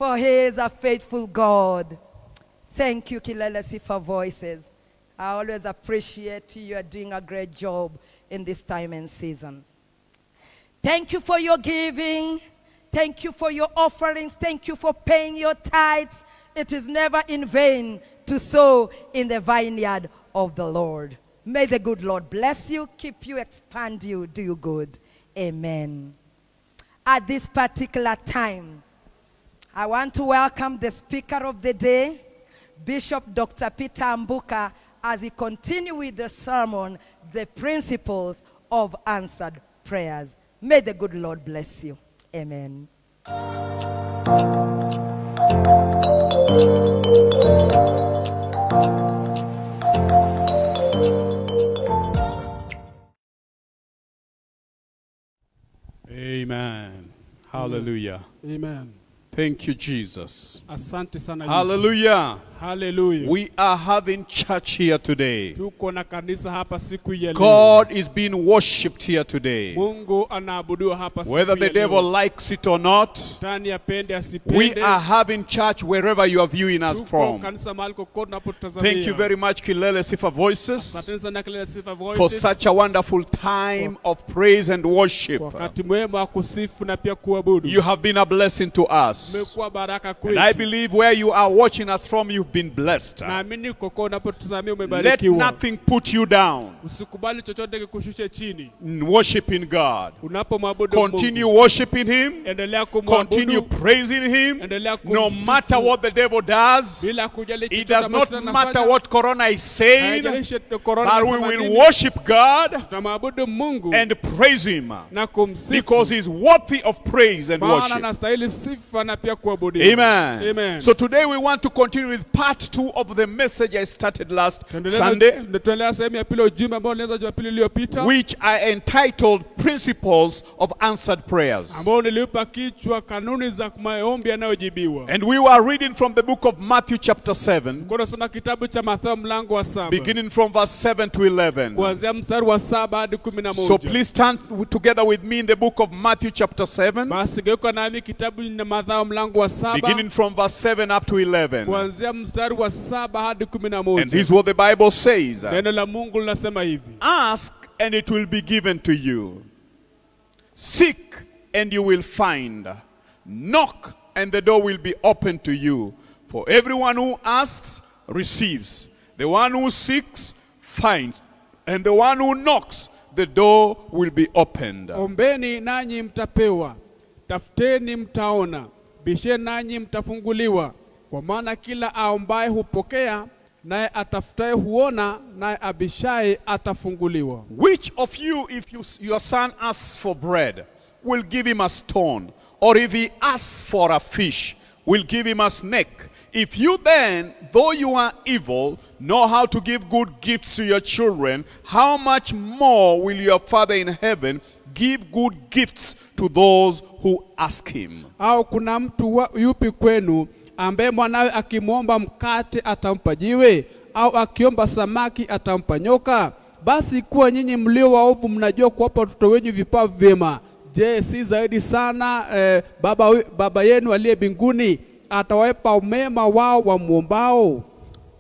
for He is a faithful God. Thank you, Kilele Sifa Voices. I always appreciate you. You are doing a great job in this time and season. Thank you for your giving. Thank you for your offerings. Thank you for paying your tithes. It is never in vain to sow in the vineyard of the Lord. May the good Lord bless you, keep you, expand you, do you good. Amen. At this particular time, I want to welcome the speaker of the day, Bishop Dr. Peter Ambuka, as he continues with the sermon, The Principles of Answered Prayers. May the good Lord bless you. Amen. Amen. Hallelujah. Amen. Thank you, Jesus. Asante sana Yesu. Hallelujah. Hallelujah. We are having church here today. Tuko na kanisa hapa siku ya leo. God is being worshipped here today. Mungu anaabudiwa hapa siku Whether the ya leo. devil likes it or not, Tani apende asipende. we are having church wherever you are viewing us Tuko from. kanisa mahali kokote unapotazamia. Thank you very much, Kilele Sifa Voices, Asante sana Kilele Sifa Voices. for such a wonderful time of praise and worship. Wakati mwema wa kusifu na pia kuabudu. You have been a blessing to us. Umekuwa baraka And kwetu. I believe where you are watching us from, you've been blessed. Naamini kokote unapotazamia Let umebarikiwa. nothing put you down. Usikubali chochote kikushushe chini. Worshiping God. Unapomwabudu Continue Mungu. worshiping Him. Endelea kumwabudu. Continue praising Him. Endelea No kumsifu. matter what the devil does, Bila kujali it chochote does not ambacho matter anafanya. what Corona is saying, Haijalishi corona but we inasema will nini. worship God Tutamwabudu Mungu and praise Him na kumsifu because He's worthy of praise and maana worship. anastahili sifa na pia kuabudiwa. Amen. Amen. So today we want to continue with part 2 of the message I started last Sunday, Tuendelea sehemu ya pili ujumbe ambao nilianza Jumapili iliyopita, which I entitled Principles of Answered Prayers. ambao niliupa kichwa kanuni za maombi yanayojibiwa. And we were reading from the book of Matthew chapter 7, Kwa soma kitabu cha Mathayo mlango wa 7. beginning from verse 7 to 11. Kuanzia mstari wa 7 hadi 11. So please stand together with me in the book of Matthew chapter 7, Basi geuka nami kitabu cha Mathayo mlango wa 7. beginning from verse 7 up to 11. Kuanzia mstari wa 7 hadi 11. And this is what the Bible says. Neno la Mungu linasema hivi. Ask and it will be given to you. Seek and you will find. Knock and the door will be opened to you. For everyone who asks receives. The one who seeks finds. And the one who knocks, the door will be opened. Ombeni nanyi mtapewa, tafuteni mtaona, bisheni nanyi mtafunguliwa. Kwa maana kila aombaye hupokea, naye atafutaye huona, naye abishaye atafunguliwa. Which of you, if your son asks for bread, will give him a stone? Or if he asks for a fish, will give him a snake? If you then, though you are evil, know how to give good gifts to your children, how much more will your Father in heaven give good gifts to those who ask him? Au kuna mtu yupi kwenu ambaye mwanawe akimwomba mkate atampa jiwe, au akiomba samaki atampa nyoka? Basi kuwa nyinyi mlio waovu mnajua kuwapa watoto wenu vipawa vyema, je, si zaidi sana baba yenu aliye mbinguni atawapa mema wao wamuombao?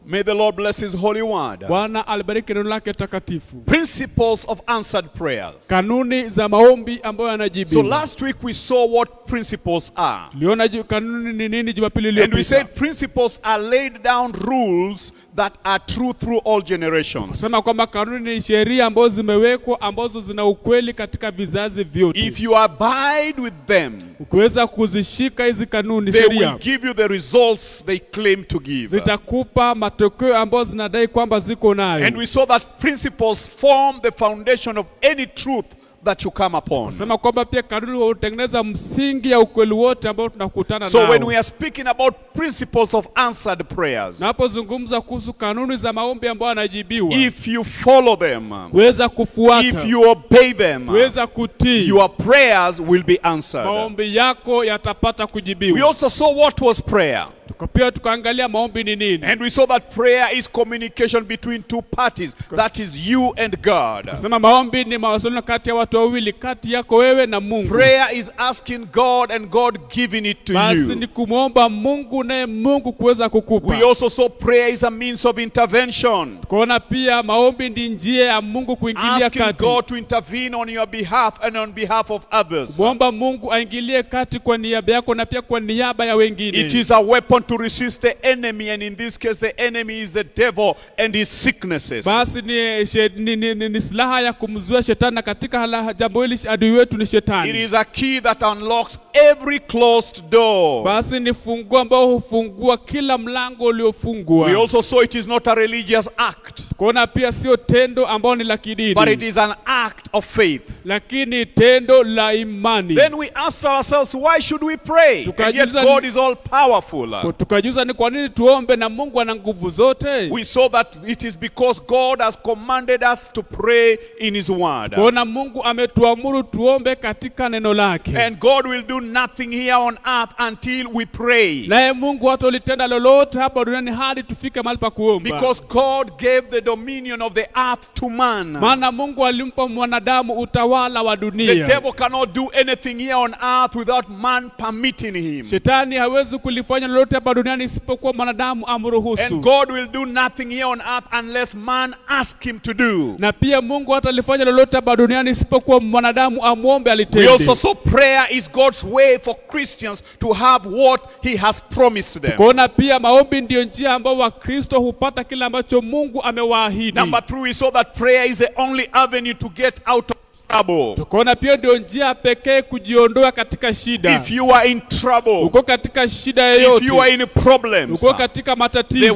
May the Lord bless his holy word. Bwana alibariki neno lake takatifu. Principles of answered prayers. Kanuni za maombi ambayo yanajibiwa. So last week we saw what principles are. Tuliona kanuni ni nini Jumapili iliyopita. And we said principles are laid down rules that are true through all generations. Sema kwamba kanuni ni sheria ambazo zimewekwa ambazo zina ukweli katika vizazi vyote. If you abide with them, ukiweza kuzishika hizi kanuni they sheria, will give you the results they claim to give. Zitakupa matokeo ambazo zinadai kwamba ziko nayo. And we saw that principles form the foundation of any truth that you come upon. Sema kwamba pia kanuni hutengeneza msingi ya ukweli wote ambao tunakutana nao. So when we are speaking about principles of answered prayers, napozungumza kuhusu kanuni za maombi ambayo yanajibiwa, if you follow them, kuweza kufuata, if you obey them, kuweza kutii, your prayers will be answered. maombi yako yatapata kujibiwa. We also saw what was prayer. Pia tukaangalia maombi ni nini. And we saw that prayer is communication between two parties. That is you and God. Sema maombi ni mawasiliano kati ya watu watu wawili kati yako wewe na Mungu. Prayer is asking God and God giving it to Basi you. ni kumwomba Mungu naye Mungu kuweza kukupa. We also saw prayer is a means of intervention. Tukaona pia maombi ndi njia ya Mungu kuingilia Asking kati. God to intervene on your behalf and on behalf of others. Muomba Mungu aingilie kati kwa niaba yako na pia kwa niaba ya wengine. It is a weapon to resist the enemy, and in this case the enemy is the devil and his sicknesses. Basi ni silaha ya kumzuia shetani, na katika jambo hili adui wetu ni It shetani. is a key that unlocks every closed door. Basi ni funguo ambao hufungua kila mlango uliofungwa. We also saw it is not a religious act, Kuona pia sio tendo ambao ni la kidini, but it is an act of faith. lakini tendo la imani. Then we asked ourselves, why should we pray? And yet God is all powerful. Tukajuza ni kwa nini tuombe na Mungu ana nguvu zote. We saw that it is because God has commanded us to pray in his word. Kuona Mungu ametuamuru tuombe katika neno lake. And God will do nothing here on earth until we pray. Naye Mungu hatolitenda lolote hapa duniani hadi tufike mahali pa kuomba. Because God gave the dominion of the earth to man. Maana Mungu alimpa mwanadamu utawala wa The dunia. devil cannot do anything here on earth without man permitting him. Shetani hawezi kulifanya lolote hapa duniani isipokuwa mwanadamu amruhusu. And God will do nothing here on earth unless man asks him to do. Na pia Mungu hatalifanya lolote hapa duniani isipokuwa mwanadamu amuombe We alitende. also saw prayer is God's way for Christians to have what he has promised them. Kuona pia maombi ndio njia ambao Wakristo hupata kile ambacho Mungu amewaahidi. Number 3, we saw that prayer is the only avenue to get out of trouble. Tukaona pia ndio njia pekee kujiondoa katika shida. If you are in trouble, Uko katika shida if yoyote, you are in problems, uko katika matatizo,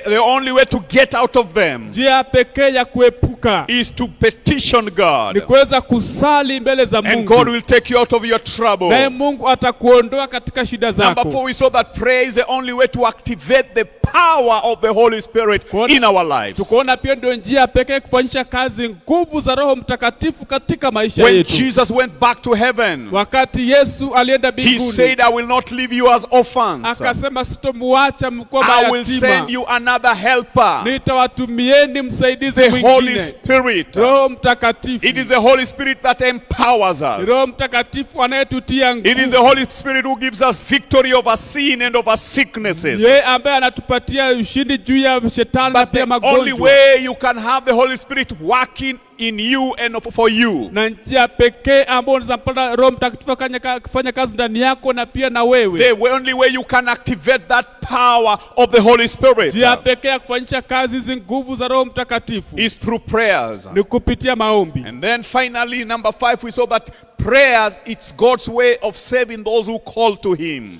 the only way to get out of them njia pekee ya kuepuka is to petition ni God. kuweza kusali mbele za And God Mungu. will take you out of your trouble. Naye Mungu atakuondoa katika shida Number 4, zako. we saw that prayer is the only way to activate the power of the Holy Spirit in our lives. Tukaona pia ndio njia pekee kufanyisha kazi nguvu za Roho Mtakatifu katika maisha When yetu. Jesus went back to heaven, Wakati Yesu alienda he mbinguni, said, I will not leave you as orphans. akasema sitomuacha mkuwa I will send mayatima, you another helper, nitawatumieni msaidizi the Holy mwingine, Spirit. Roho Mtakatifu. It is the Holy Spirit that empowers us. Roho Mtakatifu anayetutia It is the nguvu. Holy Spirit who gives us victory over sin and over sicknesses. Yeye ambaye anatupatia ushindi juu ya shetani na But pia the only magonjwa. way you can have the Holy Spirit working in you and for you Na njia pekee ambayo unaweza mpata Roho Mtakatifu akifanya kazi ndani yako na pia na wewe. the only way you can activate that power of the Holy Spirit Njia pekee ya kufanyisha kazi hizi nguvu za Roho Mtakatifu is through prayers. ni kupitia maombi. And then finally, number 5, we saw that prayers, it's God's way of saving those who call to him.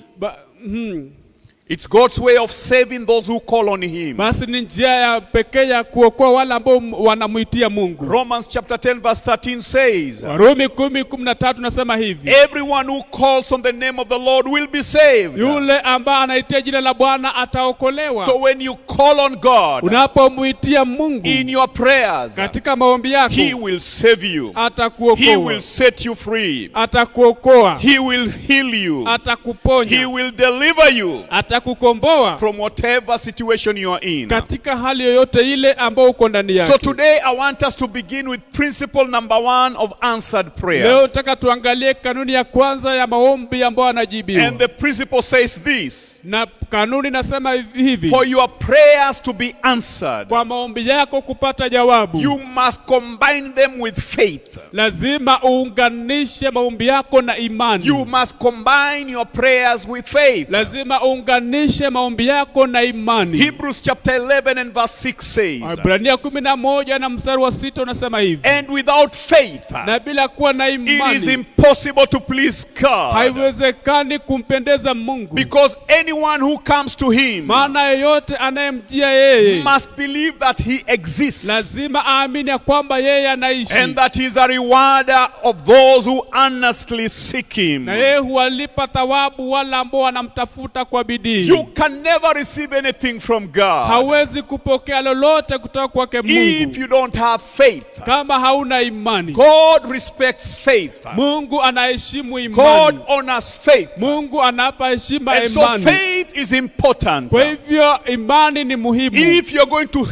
It's God's way of saving those who call on him. Basi ni njia ya pekee ya kuokoa wale ambao wanamuitia Mungu. Romans chapter 10 verse 13 says, Warumi 10:13 nasema hivi: everyone who calls on the name of the Lord will be saved. yule ambaye anaitia jina la Bwana ataokolewa. So when you call on God Unapomuitia Mungu in your prayers, katika maombi yako, he will save you. He atakuokoa, will set you free. atakuokoa, He will heal you. He atakuponya, will deliver you atakukomboa from whatever situation you are in. katika hali yoyote ile ambayo uko ndani yake. So today I want us to begin with principle number 1 of answered Leo prayers. nataka tuangalie kanuni ya kwanza ya maombi ambayo anajibiwa. And the principle says this: Na kanuni nasema hivi: for your prayers to be answered, kwa maombi yako kupata jawabu, you must combine them with faith. lazima uunganishe maombi yako na imani. You must combine your prayers with faith. Lazima uunganishe maombi yako na imani. Hebrews chapter 11 and verse 6 says, Ibrania 11 na mstari wa 6 unasema hivi: and without faith na bila kuwa na it is imani impossible to please God, haiwezekani kumpendeza Mungu. because anyone who comes to him Maana yeyote anayemjia yeye must believe that he exists, lazima aamini ya kwamba yeye anaishi, and that he is a rewarder of those who earnestly seek him. na yeye huwalipa thawabu wale ambao wanamtafuta kwa bidii. You can never receive anything from God Hawezi kupokea lolote kutoka kwake if Mungu you don't have faith. kama hauna imani. God respects faith. Mungu anaheshimu God imani. honors faith. Mungu anapa heshima And so imani. faith is important. Kwa hivyo imani ni muhimu. If you're going to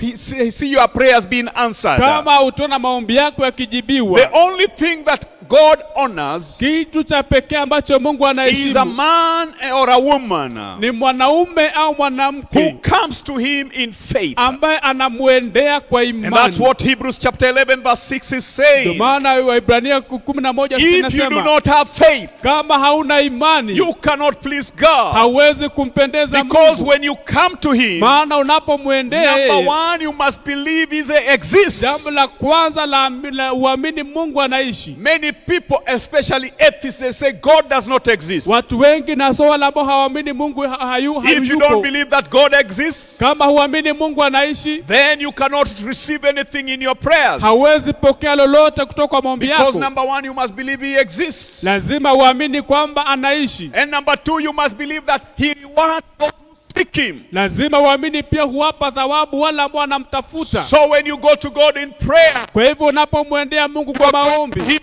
see your prayers being answered, Kama utaona maombi yako the yakijibiwa, only thing that God honors kitu cha pekee ambacho Mungu is a anaheshimu man or a woman ni mwanaume au who mwanamke comes to him in faith. ambaye anamuendea kwa And that's imani. what Hebrews chapter 11 verse 6 is Ndio saying. maana Waebrania 11 If you do inasema not have faith, kama hauna imani you cannot please God. hauwezi kumpendeza Because Mungu. when you come to him, Maana unapomwendea number yeye, one, you must believe he exists. jambo la kwanza la uamini Mungu anaishi. Many people, especially atheists, they say God does not exist. Watu wengi na so wale ambao hawaamini Mungu If you don't hayuko. believe that God exists, Kama huamini Mungu anaishi, then you cannot receive anything in your prayers. hauwezi pokea lolote kutoka kwa maombi Because yako. number one, you must believe he exists. Lazima uamini kwamba anaishi. And number two, you must believe that he rewards those who seek him. Lazima uamini pia huwapa thawabu wale ambao wanamtafuta. So when you go to God in prayer, Kwa hivyo unapomwendea Mungu kwa maombi, he is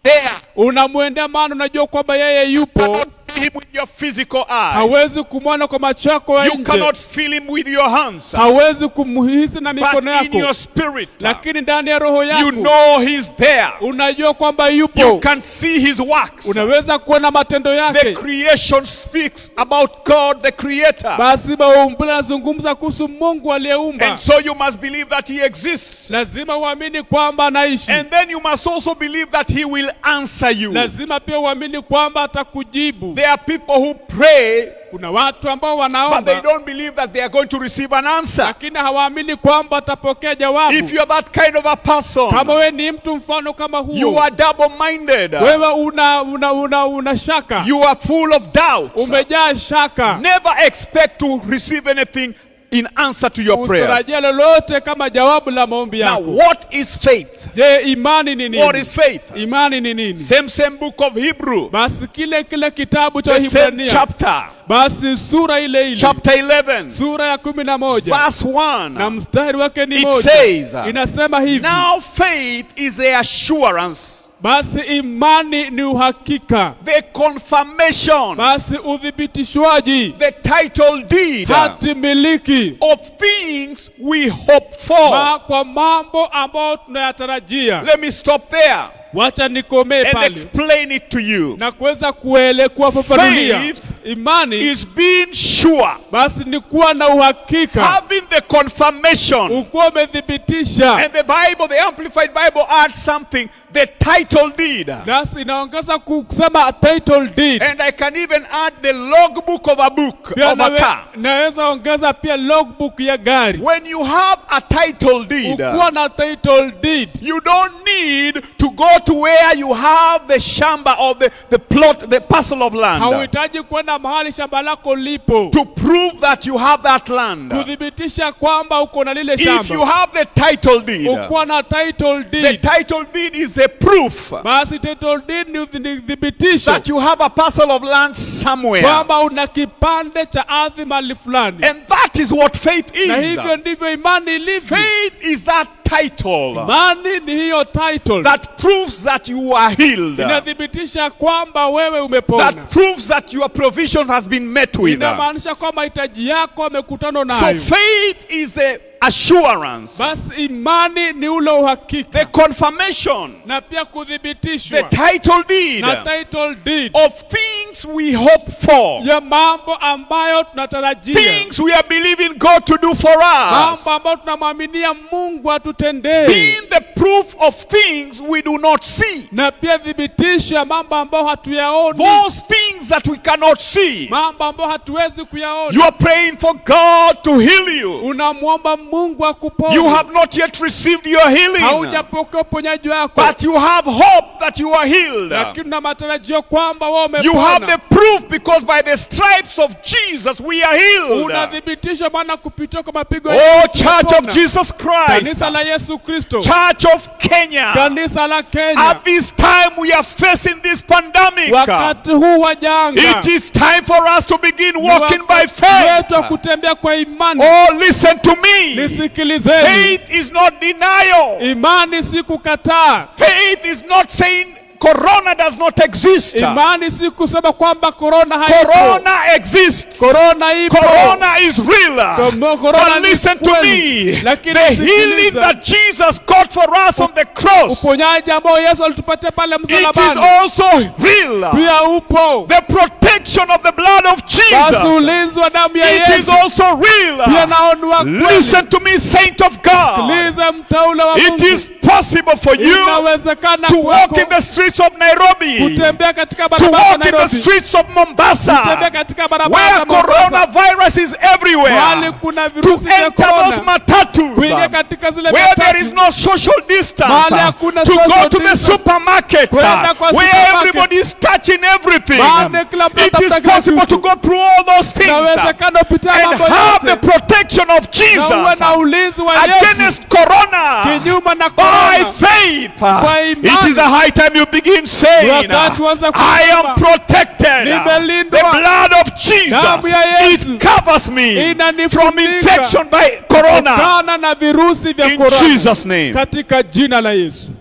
there. unamwendea maana unajua kwamba yeye You yupo. cannot see him with your physical eye. Hawezi kumwona kwa macho yako ya You nje. cannot feel him with your hands. Hawezi kumhisi na But mikono in your yako. spirit, Lakini ndani ya roho you yako know he's there. unajua kwamba You yupo. can see his works. Unaweza kuona matendo The yake. creation speaks about God, the creator. Basi maumbile yanazungumza kuhusu Mungu aliyeumba. And so you must believe that he exists. Lazima uamini kwamba anaishi. And then you must also believe that he will answer you. Lazima pia uamini kwamba atakujibu. There are people who pray, Kuna watu ambao but they wanaomba don't believe that they are going to receive an answer. lakini hawaamini kwamba atapokea jawabu. If you are that kind of a person, Kama we ni mtu mfano kama you huo, are double-minded. wewe una shaka, You are full of doubts. umejaa shaka, Never expect to receive anything in answer to your prayers. usitarajie lolote kama jawabu la maombi Now, yako. what is faith? Je, imani ni What nini? is faith? Imani ni nini? Same book of Hebrew. Basi kile kitabu cha The same Waebrania, chapter. basi sura ile Chapter 11. sura ya 11 Verse na 1. mstari wake ni It moja, says, inasema hivi: now faith is the assurance, basi imani ni uhakika, the confirmation, basi uthibitishwaji, the title deed hati miliki of things we hope for. kwa mambo ambayo tunayatarajia. Let me stop there Wacha nikomee and pale explain it to you. na kuweza kuwafafanulia. Faith Imani is being sure, basi ni kuwa na uhakika, having the confirmation. ukuwa umethibitisha. And the Bible, the Amplified Bible, adds something, the title deed. Nasi inaongeza kusema title deed. And I can even add the logbook of a book, Pia of a car. naweza ongeza pia logbook ya gari. When you have a title deed, Ukuwa na title deed, you don't need to go to where you have the shamba or the plot, the parcel of land, hauhitaji kwenda mahali shamba lako lipo to prove that you have that land. kuthibitisha kwamba uko na lile If you shamba. have the title deed, Ukuwa na title the deed, title deed is a proof basi title deed ni uthibitisho that you have a parcel of land somewhere. kwamba una kipande cha ardhi mahali fulani. And that is what faith Na is. hivyo ndivyo imani ilivyo. Faith is that title Imani ni hiyo title that proves that you are healed, inathibitisha kwamba wewe umepona. that proves that your provision has been met with. Inamaanisha kwamba hitaji yako amekutana So nayo. faith is the assurance, Basi imani ni ule uhakika the confirmation, na pia the kuthibitishwa title deed na title deed of things we hope for, ya mambo ambayo tunatarajia, things we are believing God to do for us, mambo ambayo tunamwaminia Mungu atutendee, being the proof of things we do not see, na pia thibitisho ya mambo ambayo hatuyaoni, those things that we cannot see. mambo ambayo hatuwezi You kuyaona. are praying for God to heal you. Unamwomba Mungu akuponye. You have not yet received your healing, Haujapokea uponyaji wako, but you have hope that you are healed. lakini una matarajio kwamba wewe You have the umepona. proof because by the stripes of Jesus we are healed. Unathibitisha maana kupitia kwa mapigo Oh, ya Church of Jesus Christ, kanisa la Yesu Kristo, Church of Kenya, kanisa la Kenya, at this time we are facing this pandemic. wakati huu wa janga It is time for us to begin ni walking by wakati wetu wa faith. kutembea kwa imani. Oh, listen to me. Nisikilizeni, Faith is not denial. imani si kukataa. Faith is not saying corona does not exist. Imani si kusema kwamba corona haipo. Corona exists. Corona ipo. Corona is real. But listen to me. The healing that Jesus got for us on the cross, uponyaji ambao Yesu alitupatia pale msalabani, it is also real. pia upo. The protection of the blood of Basi ulinzi wa damu ya Jesus, it is Yesu also real. pia nao ni wa kweli. Listen to me, saint of God. Sikiliza mteule wa Mungu. It is possible for you Inawezekana to walk kwako in the streets of Nairobi, kutembea katika to barabara za walk in the Nairobi, streets of Mombasa, kutembea katika barabara where za Mombasa, coronavirus is everywhere, mahali kuna to virusi vya enter those corona, matatus, kuingia katika zile where there is matatu, no social distance, mahali hakuna to go social to the distance, supermarket, kwenda kwa where supermarket, everybody is touching everything. mahali kila mtu It is atafuta possible kitu. to go through all those things Inawezekana upitie and mambo have the yote protection of na uwe Jesus na ulinzi wa Yesu against corona. kinyume na By corona. faith, Kwa it imani. is the high time you begin saying, Wakati uanze I am kusema, protected. nimelindwa. The blood of Damu Jesus, ya Yesu it covers me inanifunika from infection by corona. kutokana na virusi vya In corona. Jesus' name. Katika jina la Yesu.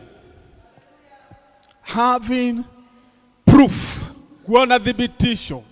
Having proof, Kuwa na thibitisho,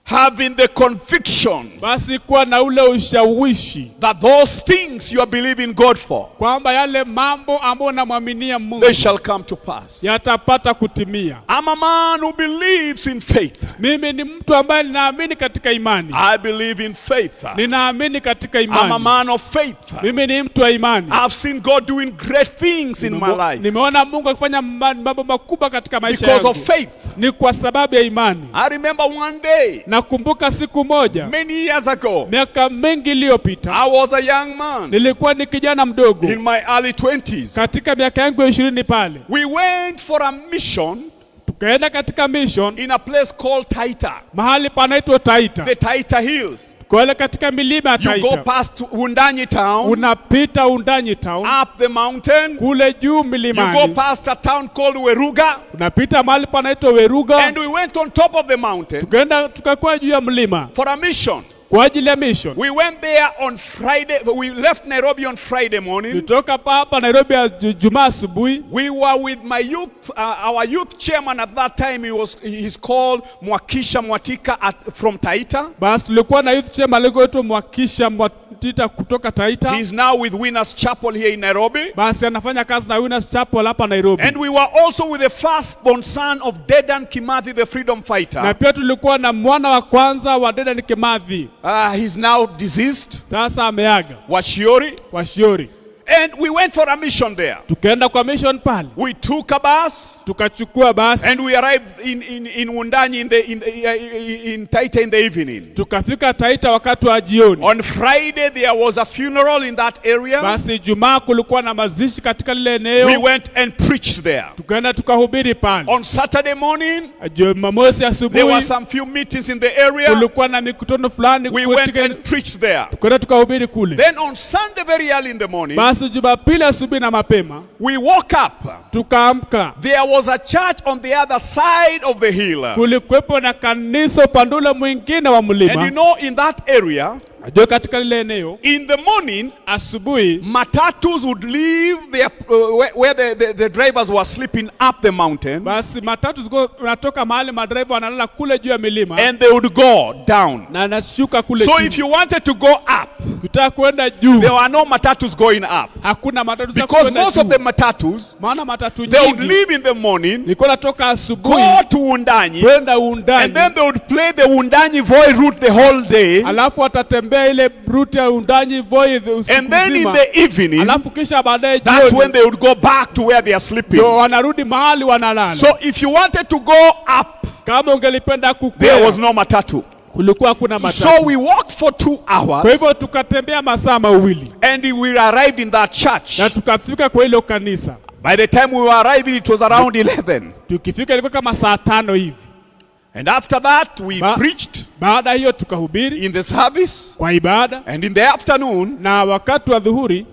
having the conviction basi kuwa na ule ushawishi that those things you are believing God for, kwamba yale mambo ambayo unamwaminia Mungu they shall come to pass. yatapata kutimia. I'm a man who believes in faith. Mimi ni mtu ambaye ninaamini katika imani. I believe in faith. Ninaamini katika I'm a imani. man of faith. Mimi ni mtu wa imani. I've seen God doing great things in my life Nimeona Mungu akifanya mambo makubwa katika maisha because yangu. of faith. Ni kwa sababu ya imani. I remember one day, Nakumbuka siku moja many years ago, miaka mingi iliyopita, I was a young man nilikuwa ni kijana mdogo in my early 20s. katika miaka yangu ya 20 pale. We went for a mission Tukaenda katika mission in a place called Taita, mahali panaitwa Taita. the Taita Hills. Kuele katika milima ya You go Taita. past Wundanyi town, Unapita Undanyi town, up the mountain. kule juu You go milimani. past a town called Weruga, Unapita mahali panaitwa Weruga. and we went on top of the mountain Tukaenda tukakuwa juu ya mlima for a mission. kwa ajili ya mission. We went there on Friday. We left Nairobi on Friday morning. Tulitoka hapa Nairobi ya Jumaa asubuhi. We were with my youth, our youth chairman at that time. He's called Mwakisha Mwatika from Taita. Basi tulikuwa na youth chairman aliyeitwa Mwakisha Mwatita kutoka Taita. He's now with Winners Chapel here in Nairobi. Basi anafanya kazi na Winners Chapel hapa Nairobi. And we were also with the firstborn son of Dedan Kimathi, the freedom fighter. Na pia tulikuwa na mwana wa kwanza wa Dedan Kimathi. He's now deceased, Sasa ameaga. Washiori. Washiori. And we went for a mission there. Tukaenda kwa mission pale. We took a bus. Tukachukua basi. And we arrived in Wundanyi in Taita in the evening. Tukafika Taita wakati wa jioni. On Friday there was a funeral in that area. Basi Jumaa kulikuwa na mazishi katika lile eneo. We went and preached there. Tukaenda tukahubiri pale. On Saturday morning Jumamosi asubuhi there were some few meetings in the area. kulikuwa na mikutano fulani. We went and preached there. Tukaenda tukahubiri kule. Then on Sunday very early in the morning, Basi Jumapili asubuhi na mapema we woke up. tukaamka. There was a church on the other side of the hill. Kulikuwepo na kanisa upande ule mwingine wa And you mlima. know, in that area, Najua katika lile eneo in the morning, asubuhi matatus would leave their, where the drivers were sleeping up the mountain, basi matatu ziko natoka mahali madriver wanalala kule juu ya milima and they would go down. na nashuka kule So chini. if you wanted to go up, Ukitaka kwenda juu there were no matatus going up. hakuna matatu za Because kwenda most of juu. the matatus, Maana matatu they would nyingi leave in the morning, nilikuwa natoka asubuhi go to Wundanyi, kwenda and Undanyi, then they would play the Wundanyi Voi route the whole day. alafu watatembea ile route ya Undanyi Voi usiku And then in mzima, the evening, alafu kisha baadaye that's when jioni they would go back to where they are sleeping. ndio wanarudi mahali wanalala. So if you wanted to go up, Kama ungelipenda there was kukwea no matatu. kulikuwa hakuna So matatu. we walked for 2 Kwa hours, hivyo tukatembea masaa mawili and we arrived in that church. na tukafika kwa ile kanisa. By the time we were arriving, it was around 11. Tukifika ilikuwa kama saa 5 hivi. And after that, we preached Baada hiyo tukahubiri in the service. kwa ibada, And in the afternoon, na wakati wa dhuhuri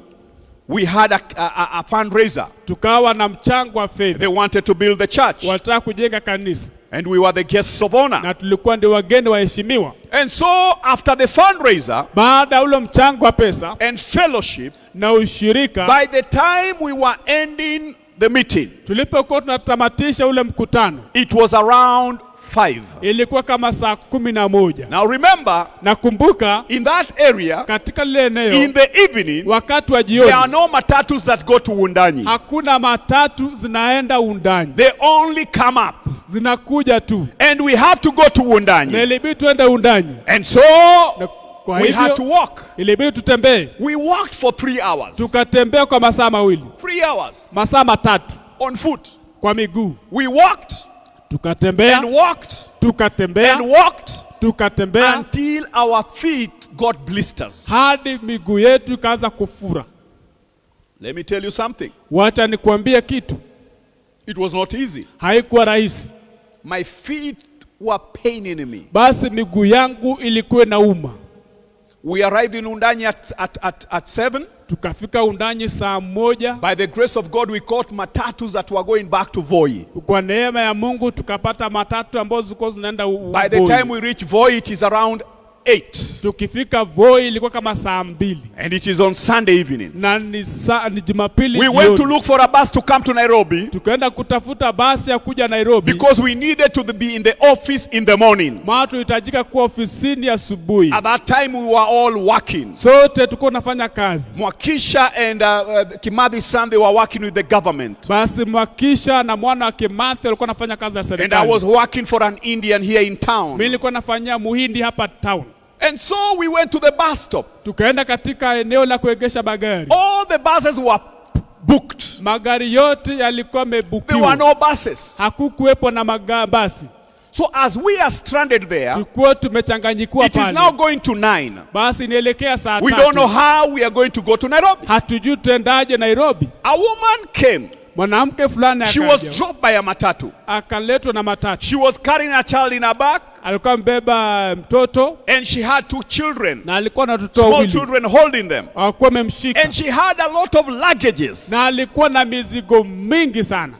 we had a fundraiser. tukawa na mchango wa They fedha. wanted to build the church. Wataka kujenga kanisa And we were the guests of honor. na tulikuwa ndio wageni waheshimiwa. And so after the fundraiser Baada ya ule mchango wa pesa and fellowship, na ushirika, by the time we were ending the meeting, tulipokuwa tunatamatisha ule mkutano, it was around 5. ilikuwa kama saa 11. Now remember, Nakumbuka in that area, katika lile in eneo the evening, wakati wa there are jioni no matatus that go to Wundanyi. hakuna matatu zinaenda Undanyi, They only come up. zinakuja tu, And we have to go to na Wundanyi. ilibidi tuende Undanyi, And so na kwa we had to hivyo walk. ilibidi tutembee. We walked for 3 hours. Tukatembea kwa masaa mawili, 3 hours masaa matatu on foot. kwa miguu. We walked Tukatembea, and walked tukatembea, and walked tukatembea until our feet got blisters. hadi miguu yetu ikaanza kufura. Let me tell you something. Wacha nikwambie kitu, It was not easy. haikuwa rahisi. My feet were paining me. Basi miguu yangu ilikuwa inauma. We arrived in Wundanyi at 7. Tukafika Undanyi saa 1. By the grace of God, we caught matatus that were going back to Voi. Kwa neema ya Mungu tukapata matatu ambazo zilikuwa zinaenda By the time we reach Voi, it is around 8. Tukifika Voi ilikuwa kama saa 2 And it is on Sunday evening. na ni Jumapili We went to jioni. look for a bus to come to Nairobi Tukaenda kutafuta basi ya kuja Nairobi because we needed to be in the office in the morning. maana tulihitajika kuwa ofisini asubuhi. At that time, we were all working. Sote tulikuwa tunafanya kazi. Mwakisha and Kimathi son, they were working with the government. Basi Mwakisha na mwana wa Kimathi walikuwa wanafanya kazi ya And I serikali. was working for an Indian here in town. Mimi nilikuwa nafanyia Muhindi hapa town. And so we went to the bus stop. Tukaenda katika eneo la kuegesha magari. All the buses were booked. Magari yote yalikuwa There were yamebukiwa. no buses. Hakukuwepo na basi. So as we are stranded there, Tulikuwa tumechanganyikiwa it is now pale. going to 9. Basi inaelekea saa We don't know 3. how we are going to go to Nairobi. Hatujui tuendaje Nairobi. A woman came. Mwanamke fulani She was akaja. dropped by a matatu. Akaletwa na matatu. She was carrying a child in her back, Alikuwa mbeba mtoto and she had 2 children, na alikuwa na watoto small wawili. children holding them. Alikuwa amemshika And she had a lot of luggages. na alikuwa na mizigo mingi sana.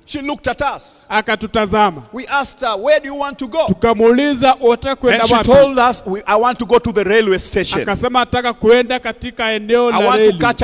She looked at us. Akatutazama. We asked her, where do you want to go? Tukamuuliza unataka kwenda And she wapi? told us, I want to go to the railway station. Akasema nataka kwenda katika eneo I la want to reli. catch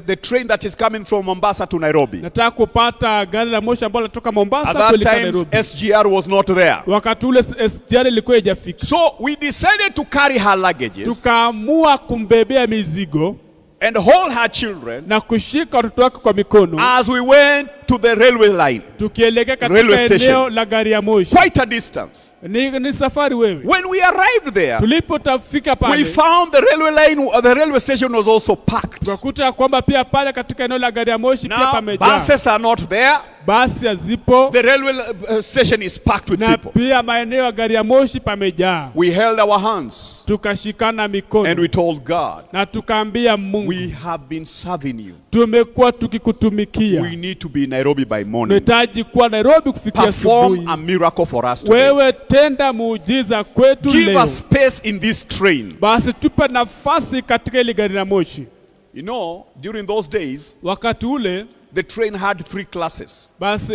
the train that is coming from Mombasa to Nairobi. Nataka kupata gari la moshi ambalo linatoka At Mombasa that kuelekea time, Nairobi. SGR was not there. Wakati ule SGR ilikuwa haijafika. So we decided to carry her luggages Tukaamua kumbebea mizigo and hold her children na kushika watoto wake kwa mikono as we went to the railway line. tukielekea Railway katika station. eneo la gari ya moshi. Quite a distance. Ni safari wewe. When we arrived there, Tulipotafika we pale found the railway station was also packed. tukakuta kwamba pia pale katika eneo la gari ya moshi pia Now, pamejaa. buses are not there. Basi hazipo The railway station is packed with na people. pia maeneo ya gari ya moshi pamejaa. We held our hands Tukashikana and mikono we told God, na tukaambia Mungu, we have been serving you. tumekuwa tukikutumikia. We need to be in Nairobi by morning. Tunahitaji kuwa Nairobi kufikia Perform asubuhi. a miracle for us today. Wewe tenda muujiza kwetu Give leo. us space in this train. Basi tupe nafasi katika ile gari la moshi. You know, during those days, Wakati ule the train had 3 classes. basi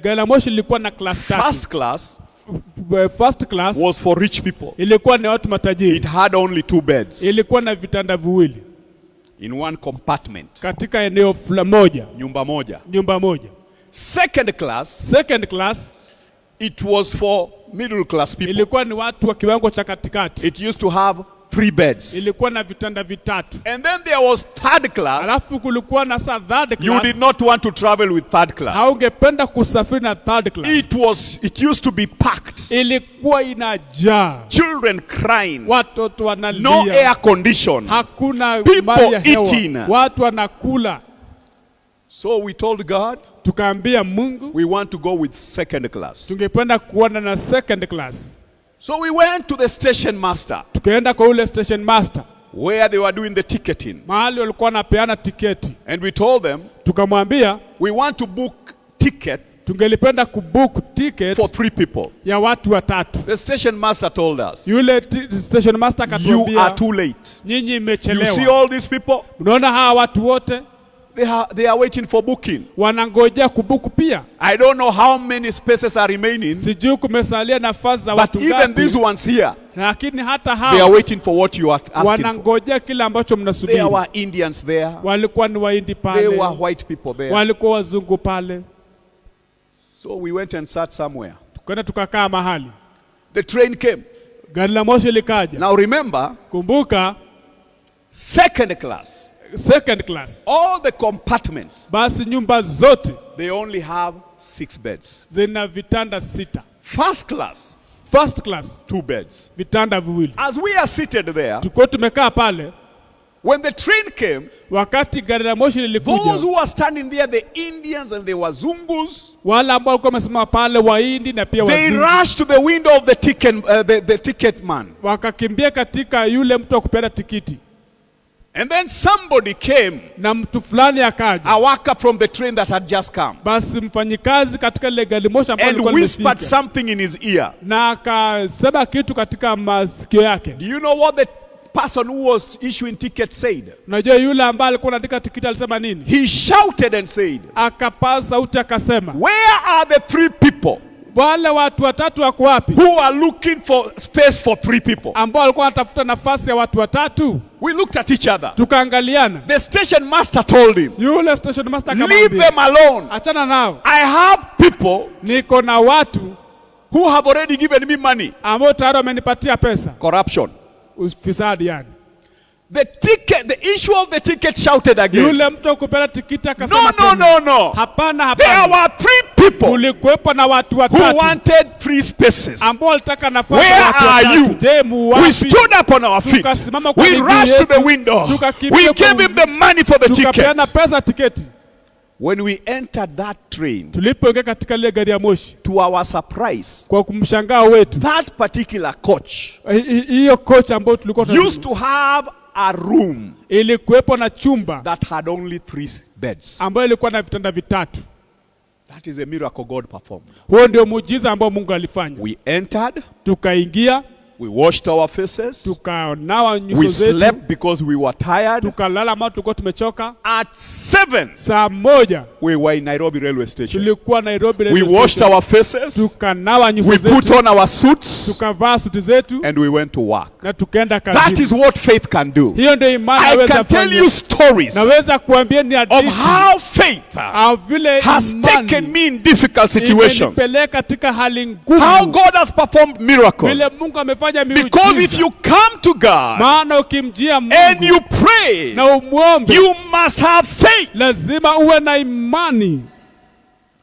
gari la moshi lilikuwa na class 3. First class First class was for rich people. ilikuwa ni watu It matajiri. had only 2 beds Ilikuwa na vitanda viwili in one compartment. katika eneo moja, Nyumba moja. nyumba moja. Second class, Second class it was for middle class people. ilikuwa ni watu wa kiwango cha katikati. It used to have 3 beds. Ilikuwa na vitanda vitatu. And then there was third class. Alafu kulikuwa na third You class. did not want to travel with third class. Haungependa kusafiri na third class. It used to be packed. Ilikuwa inajaa. Children crying. Watoto wanalia. No air condition. Hakuna People mali ya hewa. eating. Watu wanakula. So we told God, Tukaambia Mungu we want to go with second class. tungependa kuona na second class. So we went to the station master Tukaenda kwa ule station master where they were doing the ticketing. mahali walikuwa wanapeana tiketi. And we told them, Tukamwambia we want to book ticket tungelipenda kubook ticket for 3 people. ya watu watatu. The station master told us, Yule station master you are akatuambia too late. nyinyi You see mmechelewa. all these people? Unaona hawa watu wote they are waiting for booking. wanangojea kubuku pia. I don't know how many spaces are remaining, Sijui kumesalia nafasi za but watu even these ngapi, ones here, lakini hata they are hao waiting for what you are asking for. wanangojea kile ambacho There mnasubiri. were Indians there. Walikuwa ni Wahindi There pale, were white people there. walikuwa wazungu pale. So we went and sat somewhere. Tukaenda tukakaa mahali, The train came. gari la moshi likaja. Now remember, Kumbuka second class, second class, all the compartments, basi nyumba zote they only have 6 beds. zina vitanda 6. First class, First class 2 beds. vitanda viwili. As we are seated there, Tuko tumekaa pale, when the train came, wakati gari la moshi those lilikuja, who were standing there, the Indians and the Wazungus, wale ambao walikuwa wamesimama pale, Wahindi na pia they wazungu, rushed to the window of the ticket man. wakakimbia katika yule mtu wa kupeana tikiti, And then somebody came, na mtu fulani akaja. a worker from the train that had just come, Basi mfanyikazi katika ile gari moshi ambalo and lilikuwa whispered limefika, something in his ear. na akasema kitu katika masikio yake. Do you know what the person who was issuing tickets said? Unajua yule ambaye alikuwa anaandika tikiti alisema nini? He shouted and said, Akapaza sauti akasema, where are the 3 people wale watu watatu wako wapi who are looking for space for 3 people? ambao walikuwa wanatafuta nafasi ya watu watatu? We looked at each other. Tukaangaliana. The station master told him, Yule station master leave akamwambia, them alone. achana nao, I have people niko na watu who have already given me money. ambao tayari wamenipatia pesa. Corruption. Ufisadi yani. The issue of the ticket shouted again. Yule mtu kupenda tikiti No, akasema no, tena, no, no. hapana, There hapana. were 3 people Kulikuwepo na watu who watatu wanted 3 spaces. ambao walitaka nafasi Where ya watu are you? watatu. Je, mu We wapi? stood up on our feet. Tukasimama kwa We miguu rushed to the yetu, window. tukakimbia We gave him the money for the ticket. tukapeana pesa tiketi. When we entered that train, Tulipoingia katika ile gari ya moshi, to our surprise, kwa kumshangao wetu, that particular coach hiyo kocha ambayo tulikuwa used to have a room ilikuwepo na chumba that had only 3 beds. ambayo ilikuwa na vitanda vitatu. That is a miracle God performed. Huo ndio muujiza ambao Mungu alifanya. We entered, Tukaingia, we washed our faces, tukanawa nyuso we zetu, slept because we were tired. tukalala ambao tulikuwa tumechoka. At 7, Saa 1 we were in Nairobi railway station. tulikuwa Nairobi We railway washed station. our faces, Tukanawa nyuso we put zetu, on our suits, tukavaa suti zetu and we went to work. na tukaenda That kazini. is what faith can do. Hiyo ndio imani I inaweza can tell fanya. you stories Naweza kuambia ni of hadithi how faith au vile has taken imani me in difficult situations. imenipeleka katika hali How ngumu, God has performed miracles. vile Mungu amefanya Because if miujiza. you come to God Maana ukimjia and Mungu you pray, na umwombe, you must have faith. lazima uwe na imani.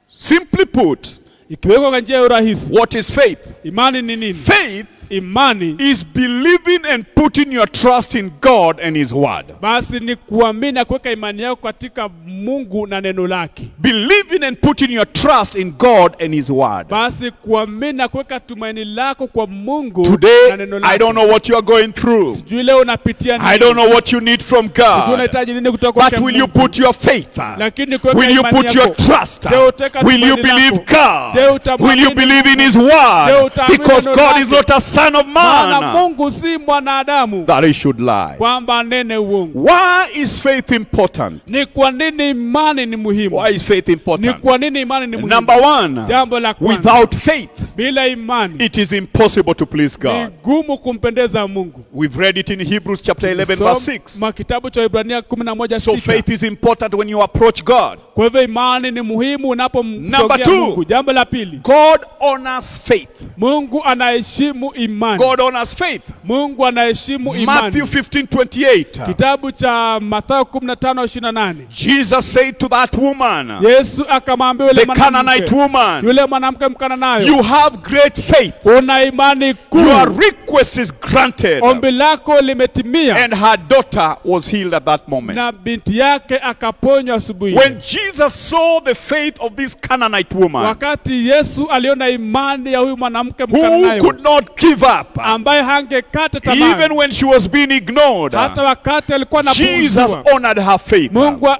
Simply put, Ikiwekwa kwa njia ya urahisi, what is faith? imani ni nini? Faith Imani is believing and putting your trust in God and His Word. basi ni kuamini na kuweka imani yako katika Mungu na neno lake. Believing and putting your trust in God and His Word. Basi kuamini na kuweka tumaini lako kwa Mungu na Today, neno lake. I don't know what you are going through. Sijui leo unapitia nini. I don't know what you need from Sijui God. unahitaji nini kutoka kwa But will you Mungu. put your faith? Lakini kuweka Will you imani put your yako. trust? Je, utaweka Will you tumaini believe lako? Je, God? utamwamini Will you believe in Mungu? His Je, Word? utaamini Because neno God lake? is not a son of Maana man Mungu si mwanadamu that He should lie. kwamba nene uongo. Why is faith important? Ni kwa nini imani ni muhimu? Why is faith Ni important? kwa nini imani ni muhimu? Number 1, Jambo la kwanza, without faith, bila imani it is impossible to please ni God. gumu kumpendeza Mungu. We've read it in Hebrews chapter 11 verse 6. Soma kitabu cha Ibrania 11:6. So faith is important when you approach God. Kwa hivyo imani ni muhimu unapomsogea Number 2, Mungu. Jambo la pili, God honors faith. Mungu anaheshimu imani. God honors faith. Mungu anaheshimu Matthew imani. 15:28. Kitabu cha Mathayo 15:28. Jesus said to that woman, Yesu akamwambia yule the Canaanite woman, yule mwanamke Mkananayo, you have great faith. una imani kuu, Your request is granted. ombi lako limetimia. And her daughter was healed at that moment. Na binti yake akaponywa asubuhi. When Jesus saw the faith of this Canaanite woman, Wakati Yesu aliona imani ya huyu mwanamke who Mkananayo could not give give up. ambaye hangekata tamaa Even when she was being ignored, hata wakati alikuwa Jesus anapuuzwa. honored her faith.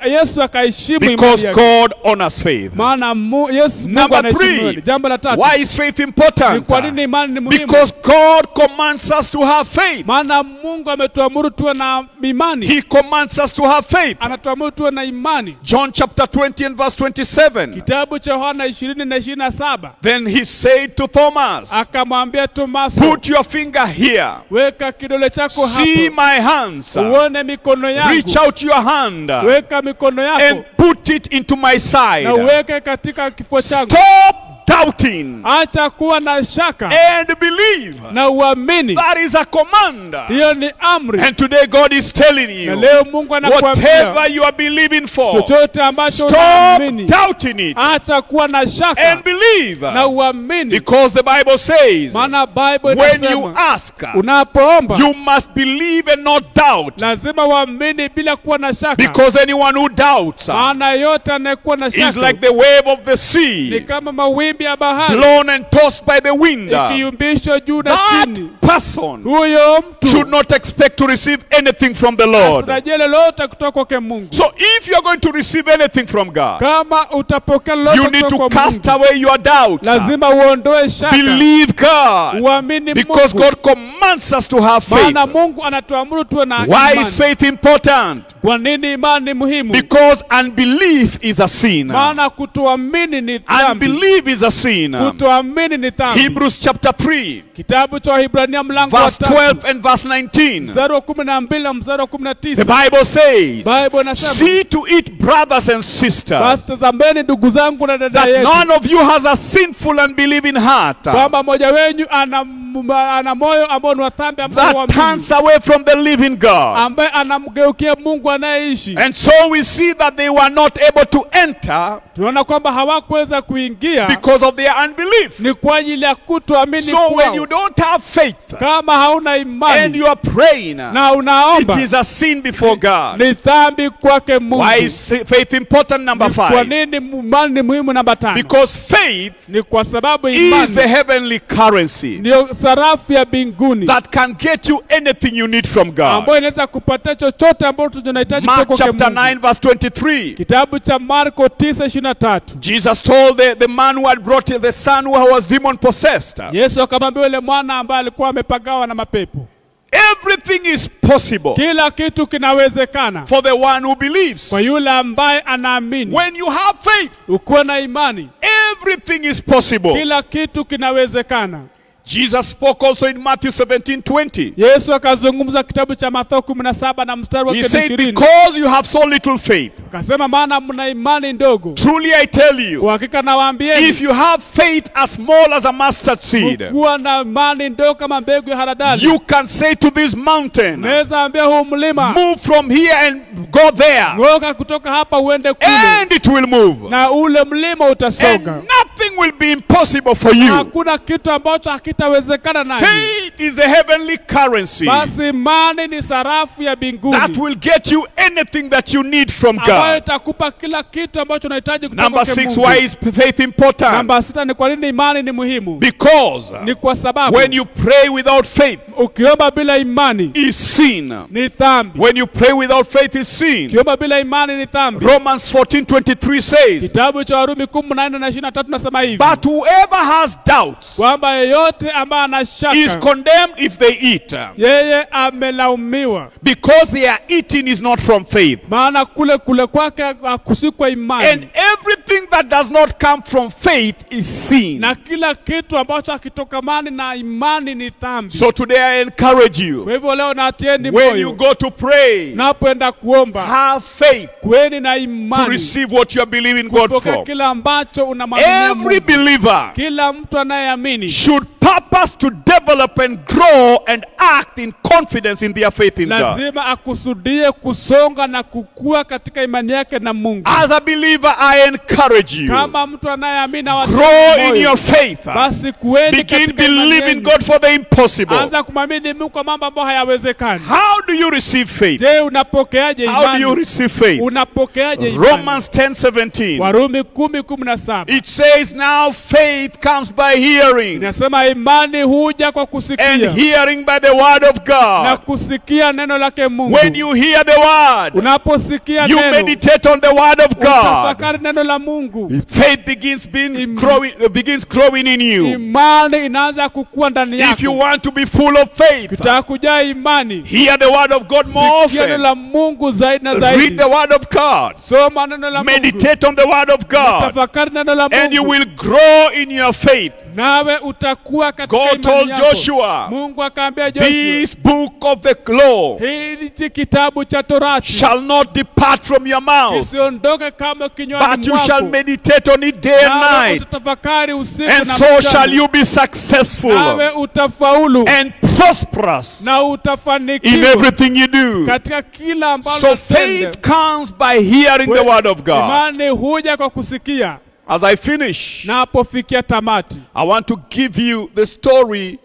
Yesu akaheshimu imani Because yake. God honors faith. Maana Mungu Number anaheshimu 3, imani. Jambo la tatu, why is faith ni important? kwa nini imani ni muhimu? Because God commands us to have faith. Maana Mungu ametuamuru tuwe na imani. He commands us to have faith. Anatuamuru tuwe na imani. John chapter 20 and verse 27. Kitabu cha Yohana 20 na 27. Then he said to Thomas, Akamwambia Tomaso, put your finger here. weka kidole chako See hapo. my hands. Uone mikono yangu. Reach out your hand Weka mikono and yako put it into my side. na uweke katika kifua changu. Stop doubting Acha kuwa na shaka and believe. na uamini. That is a command. Hiyo ni amri. And today God is telling Na you, leo Mungu anakuambia whatever you are believing for, chochote ambacho stop unaamini, doubting it acha kuwa na shaka and believe. na uamini. Because the Bible says, Maana Bible when you inasema ask, unapoomba you must believe and not doubt. lazima uamini bila kuwa na shaka. Because anyone who doubts Maana yote anayekuwa na is shaka like the wave of the ni sea, kama mawimbi ya bahari blown and tossed by the wind. ikiyumbishwa juu na That chini. person Huyo should mtu not expect to receive anything from the Lord. asitarajie lolote kutoka kwake Mungu. So if you are going to receive anything from God, Kama utapokea lolote you need kutoka to kwa cast Mungu, away your doubts. lazima uondoe shaka. Believe God. Uamini Because Mungu. God commands us to have faith. Maana Mungu anatuamuru tuwe na Why imani. is faith important? Kwa nini imani ni muhimu? Because unbelief is a sin. Maana kutoamini ni dhambi. Unbelief is a sin. Kutoamini ni dhambi. Hebrews chapter 3, Kitabu cha Waebrania mlango wa verse 3 12 and verse 19. mstari wa 12 na mstari wa The 19. Bible says, Bible inasema, see to it, brothers and sisters, basi tazameni ndugu zangu na dada that yetu, none of you has a sinful and believing heart kwamba mmoja wenyu ana moyo ambao ni wa dhambi, ambao that huamini, turns away from the living God. ambaye anamgeukia Mungu anayeishi. And so we see that they were not able to enter Tunaona kwamba hawakuweza kuingia because of their unbelief. ni kwa ajili ya kutoamini So when kwao. you don't have faith Kama hauna and imani you are praying, na unaomba, it is a sin before God. ni dhambi kwake Mungu. Why is faith important? Number Ni kwa 5. nini imani ni muhimu? Namba 5, Because faith ni kwa sababu is the imani heavenly currency ndio sarafu ya mbinguni that can get you anything you need from God. ambayo inaweza kupatia chochote ambacho tunahitaji Mark kutoka kwa chapter Mungu. 9 verse 23. Kitabu cha Marko 9:23. Jesus told the man who had brought the son who was demon possessed, Yesu akamwambia yule mwana ambaye alikuwa amepagawa na mapepo, everything is possible kila kitu kinawezekana for the one who believes. kwa yule ambaye anaamini. When you have faith, Ukiwa na imani, everything is possible. kila kitu kinawezekana. Jesus spoke also in Matthew 17:20. Yesu akazungumza kitabu cha Mathayo 17 na mstari wa He said, 20. because you have so little faith, Akasema maana mna imani ndogo. truly I tell you, Kwa hakika nawaambieni, if you have faith as small as a mustard seed, kuwa na imani ndogo kama mbegu ya haradali, you can say to this mountain, naweza ambia huu mlima, move from here and go there, ng'oka kutoka hapa uende kule, and it will move. na ule mlima And utasonga. nothing will be impossible for you. Hakuna kitu ambacho hakitawezekana naye. Faith is the heavenly currency Basi imani ni sarafu ya that mbinguni will get you anything that you need from ambayo God. itakupa kila kitu ambacho unahitaji kutoka Number kwa 6, Mungu. why is faith important? Namba 6 ni kwa nini imani ni muhimu? Because Ni kwa sababu when you pray without faith, ukiomba bila imani is sin. ni dhambi. When you pray without faith, is sin. Ukiomba bila imani ni dhambi. Romans 14:23 says, Kitabu cha Warumi 14:23 nasema hivi, but whoever has doubts kwamba yeyote ambaye ana is shaka condemned if they eat, yeye amelaumiwa, because their eating is not from faith. maana kule kwake hakusikwa imani. And everything that does not come from faith is sin. Na kila kitu ambacho hakitokamani na imani ni dhambi. So today I encourage you, Kwa hivyo leo natieni when you moyo, go to pray, napoenda kuomba, have faith kweni na to imani receive what you are believing God kutoka for. kila ambacho unamwamini Every Mungu. believer Kila mtu anayeamini should purpose to develop and grow and act in confidence in their faith in God. lazima akusudie kusonga na kukua katika imani yake na Mungu. As a believer, I encourage you, Kama mtu anayeamini grow in your faith. basi kuweni Begin katika imani believing yenu. God for the impossible. Anza kumwamini Mungu kwa mambo ambayo hayawezekani. How do you receive faith? Je, unapokeaje How do you imani? receive faith? Unapokeaje imani? Romans 10:17. Warumi 10:17 It says now faith comes by hearing, inasema imani huja kwa and kusikia hearing by the word of na God. kusikia neno lake Mungu. When you hear the word, Unaposikia you neno, meditate on the word of God. utafakari neno la Mungu. Faith begins growing in you. Imani inaanza kukua ndani If you yako. want to be full of faith, Ukitaka kujaa imani, hear the word of God more sikia neno often. la Mungu zaidi na Read zaidi. the word of God. Soma neno la Mungu. Meditate on the word of God. Tafakari neno la And you Mungu. will grow in your faith. Nawe utakuwa katika God told imani yako. Joshua, Mungu akaambia Joshua, this book of the law hili kitabu cha Torati shall not depart from your mouth, kisiondoke kama but kinywani you shall mwako. meditate on it day and Nawe night, utatafakari usiku and na so mchana. shall you be successful Nawe utafaulu and prosperous na in utafanikiwa everything you do. katika kila ambalo So unatenda. faith comes by hearing the word of God. Imani huja kwa kusikia. As I finish, Na apofikia tamati, I want to give you the story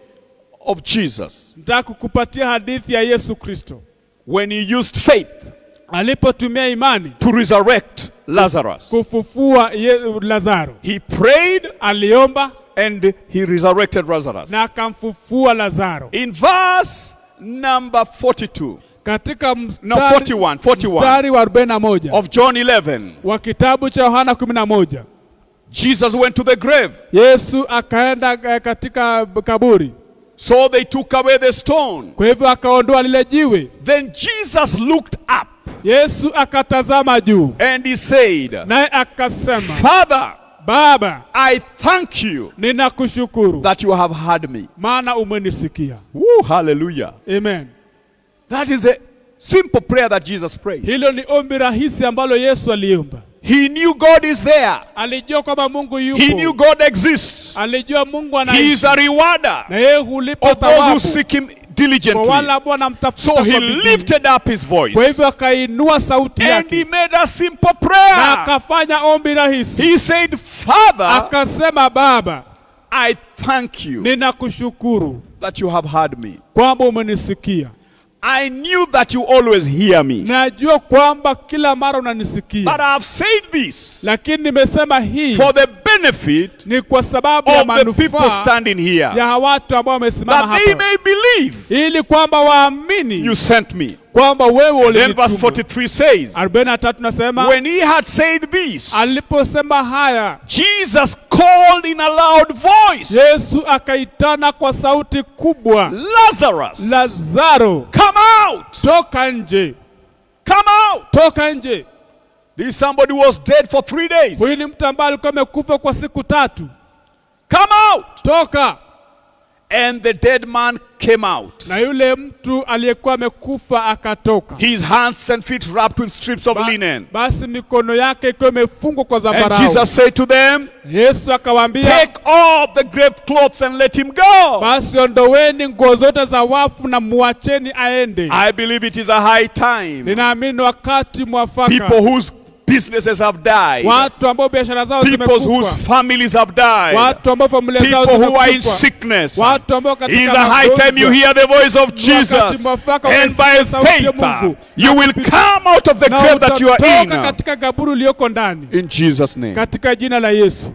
of Jesus nataka kukupatia hadithi ya Yesu Kristo when he used faith alipotumia imani to resurrect Lazarus. kufufua Lazaro. He prayed Aliomba and he resurrected Lazarus. na akamfufua Lazaro. In verse number 42, Katika no, 41 mstari wa 41 of John 11, wa kitabu cha Yohana 11, Jesus went to the grave. Yesu akaenda katika kaburi. So they took away the stone. Kwa hivyo akaondoa lile jiwe. Then Jesus looked up Yesu akatazama juu and he said, naye akasema, Father, Baba, I thank you ninakushukuru that you have heard me. maana umenisikia. Woo, hallelujah. Amen. That is a simple prayer that Jesus prayed. Hilo ni ombi rahisi ambalo Yesu aliomba. He knew God is there. Alijua kwamba Mungu yupo. He knew God exists. Alijua Mungu He anaishi. is a rewarder Na yeye hulipa of those who thawabu seek him kwa diligently. wale ambao wanamtafuta So kwa he bidii. lifted up his voice Kwa hivyo akainua sauti and he yake made a simple na prayer. akafanya ombi rahisi. He said, Father, Akasema, Baba, I thank you ninakushukuru that you have heard me. kwamba umenisikia. I knew that you always hear me. Najua kwamba kila mara unanisikia. But I have said this Lakini nimesema hii for the benefit ni kwa sababu ya of the people manufaa standing here, ya watu ambao wamesimama that they hapa, may believe ili kwamba waamini you sent me. kwamba wewe Then verse ulinituma. 43 says, 43 nasema, when he had said this, aliposema haya, Jesus called in a loud voice, Yesu akaitana kwa sauti kubwa, Lazarus, Lazaro, come out! toka nje, Come out! toka nje. This somebody was dead for 3 days. Huyu ni mtu ambaye alikuwa amekufa kwa siku 3. Come out! Toka. And the dead man came out. Na yule mtu aliyekuwa amekufa akatoka. His hands and feet wrapped with strips of linen. Basi mikono yake ikiwa imefungwa kwa And zambarau. Jesus said to them, Yesu akawaambia, take off the grave clothes and let him go. basi ondoweni nguo zote za wafu na muacheni aende. I believe it is a high time. Ninaamini ni wakati mwafaka. People whose businesses have died. Watu ambao biashara zao People whose zimekufa. families have died. Watu ambao familia zao People who are in zimekufa. sickness. Watu ambao katika It is a high time you hear the voice of Jesus. And by faith, you will come out of the grave that you are in. katika kaburi ulioko ndani. In Jesus' name. Katika jina la Yesu.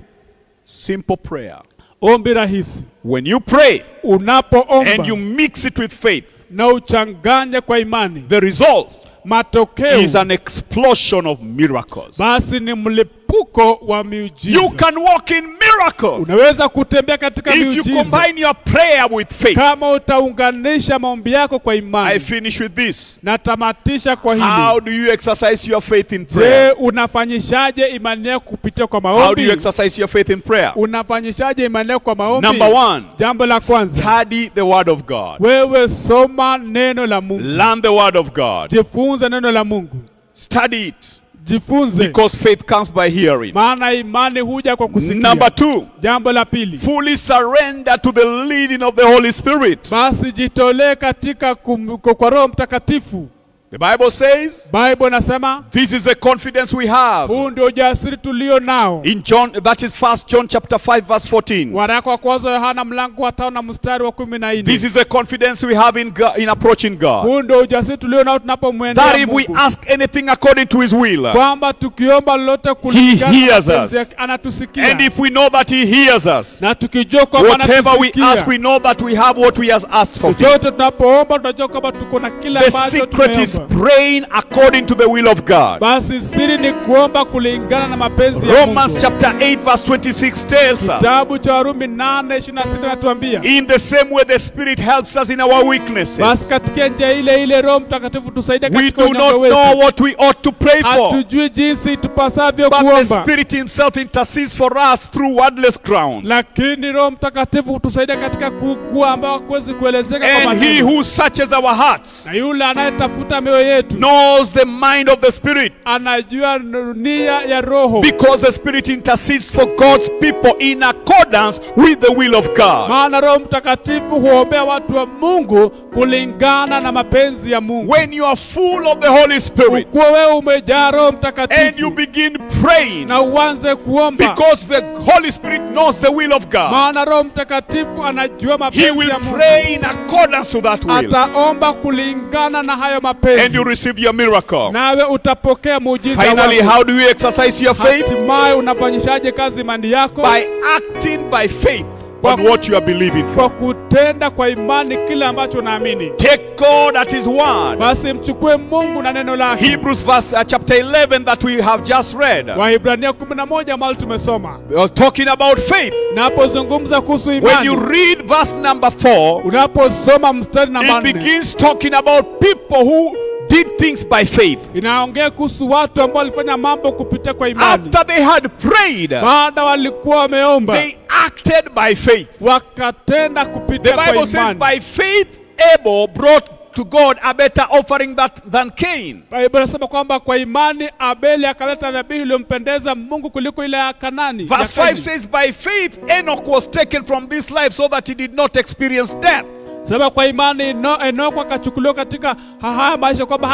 Simple prayer. Ombi rahisi. When you pray Unapoomba and you mix it with faith, na uchanganye kwa imani, the result matokeo is an explosion of miracles. basi ni mlipuko wa miujiza. You can walk in miracles Unaweza kutembea katika if you miujiza combine your prayer with faith. kama utaunganisha maombi yako kwa I imani. finish with this. Natamatisha kwa How hili. do you exercise your faith in Je, prayer? unafanyishaje imani yako kupitia kwa How do you maombi? exercise your faith in prayer? Unafanyishaje imani yako kwa maombi? Number 1, Jambo la kwanza, study the word of God. wewe soma neno la Mungu. Learn the word of God. Jifunze neno la Mungu. Study it, Jifunze. because faith comes by hearing. Maana imani huja kwa kusikia. Number 2, Jambo la pili, fully surrender to the leading of the Holy Spirit. basi jitolee katika kwa Roho Mtakatifu. The Bible says, Bible inasema this is the confidence we have. huu ndio ujasiri tulio nao. In John, that is 1 John chapter 5 verse 14. Waraka wa kwanza Yohana mlango wa 5 na mstari wa 14. This is the confidence we have in approaching God. Huu ndio ujasiri tulio nao tunapomwendea That if we Mungu. ask anything according to his will, Kwamba tukiomba lolote kulingana He na hears mapenzi us. yake, anatusikia. and if we know that he hears us, Na tukijua kwamba whatever we anatusikia. ask, we know that we have what we has asked for. Chochote tunapoomba tunajua kwamba tuko na kila The ambacho secret is tumeomba. praying according to the will of God. Basi siri ni kuomba kulingana na mapenzi ya Romans Mungu. chapter 8 verse 26 tells us, Kitabu cha Warumi 8:26 natuambia. in the same way the Spirit helps us in our Basi weaknesses. katika njia ile ile Roho Mtakatifu tusaidia We katika do unyonge not know wetu. what we ought to pray for, Hatujui jinsi tupasavyo but the kuomba. Spirit himself intercedes for us through wordless grounds. Lakini Roho Mtakatifu hutusaidia katika kukua ambao hakuwezi kuelezeka kwa And he maneno. who searches our hearts Na yule anayetafuta mioyo yetu knows the mind of the Spirit, anajua nia ya Roho. because the Spirit intercedes for God's people in accordance with the will of God. Maana Roho Mtakatifu huombea watu wa Mungu kulingana na mapenzi ya Mungu. When you are full of the Holy Spirit Ukuwa wewe umejaa Roho and you Mtakatifu begin praying, na uanze kuomba, because the Holy Spirit knows the will of God, maana Roho Mtakatifu anajua he mapenzi will ya Mungu. pray in accordance to that will, Ataomba kulingana na hayo and mapenzi, you receive your miracle. nawe utapokea muujiza Finally, wako. how do you exercise your faith? Hatimaye unafanyishaje kazi imani yako? By acting by faith on what you are believing for. Kwa kutenda kwa imani kile ambacho unaamini. Take God at his word. Basi mchukue Mungu na neno lake. Hebrews chapter 11 that we have just read, Wahibrania 11 mahali tumesoma. talking about faith. Napozungumza kuhusu When you imani, read verse number 4, unaposoma mstari namba it 4, begins talking about people who did things by faith. inaongea kuhusu watu ambao walifanya mambo kupitia kwa imani. After they had prayed, Baada walikuwa wameomba, they acted by faith. wakatenda The kupitia kwa Bible says, imani. by faith Abel brought to God a better offering than Cain. Biblia inasema kwamba kwa imani Abeli akaleta dhabihu iliyompendeza Mungu kuliko ile ya Kanani. Verse ya 5 Kaini. says, by faith Enoch was taken from this life so that he did not experience death. Sema kwa imani Enoko akachukuliwa katika haya maisha kwamba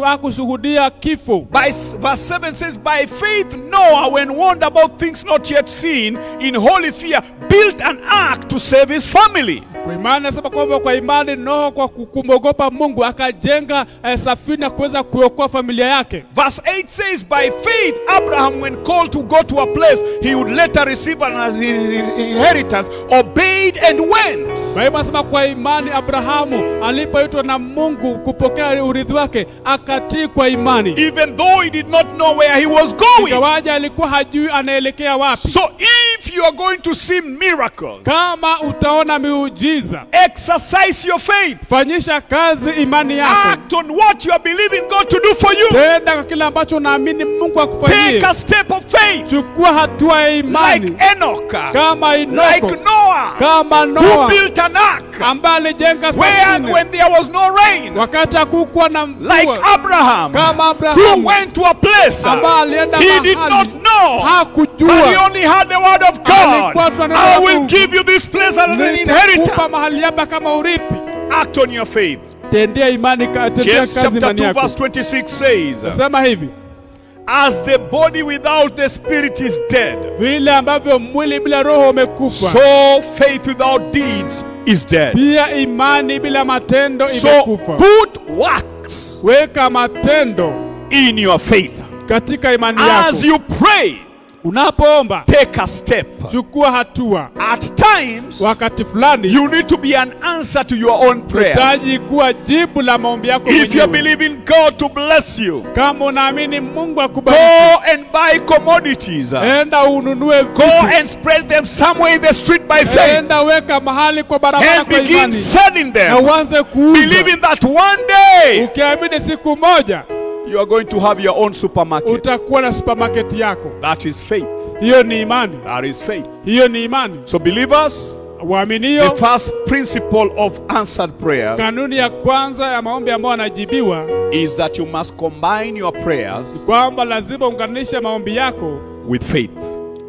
hakushuhudia kifo. Verse 7 says, by faith Noah, when warned about things not yet seen, in holy fear, built an ark to save his family. Kwa imani nasema kwamba kwa imani Noa kwa kumwogopa Mungu akajenga safina kuweza kuokoa familia yake. Verse 8 says, by faith Abraham, when called to go to a place he would later receive an inheritance, obeyed and went. Biblia inasema kwa imani Abrahamu alipoitwa na Mungu kupokea urithi wake akatii kwa imani. Even though he did not know where he was going. Ingawaje alikuwa hajui anaelekea wapi. So if you are going to see miracles, Kama utaona miujiza, exercise your faith. fanyisha kazi imani yako. Act on what you are believing God to do for you. Tenda kwa kile ambacho unaamini Mungu akufanyie. Take a step of faith. Chukua hatua ya imani. Like Enoch. Kama Enoko. Like Noah. Kama Who Noa built an ark. ambaye alijenga Where safina when there was no rain. wakati hakukuwa na mvua. Like Abraham. Kama Who Abrahamu went to a place. ambaye alienda He did not mahali know. But he hakujua. only had the word of God. Alikuwa tu anena I na will Mungu. give you this place as an Nitakupa inheritance. mahali hapa kama urithi. Act on your faith. Tendea imani, tendea James kazi chapter imani 2 yako. verse 26 says, Nasema hivi, as the body without the spirit is dead, vile ambavyo mwili bila roho umekufa, so faith without deeds is dead. pia imani bila matendo So imekufa. put works Weka matendo in your faith. katika imani yako. As you pray, Unapoomba, take a step. chukua hatua. At times, Wakati fulani you need to be an answer to your own prayer. unahitaji kuwa jibu la maombi yako If you're mwenyewe. believing God to bless you, Kama unaamini Mungu go akubariki, and buy commodities. enda ununue Go vitu. and spread them somewhere in the street by faith. Enda weka mahali kwa barabara And kwa begin imani. selling Na them. uanze kuuza. Believing that one day Ukiamini siku moja you are going to have your own supermarket. utakuwa na supermarket yako. That is faith. Hiyo ni imani. That is faith. Hiyo ni imani. So believers, the Waaminio, first principle of answered prayer kanuni ya kwanza ya maombi ambayo yanajibiwa is that you must combine your prayers kwamba lazima unganishe maombi yako with faith.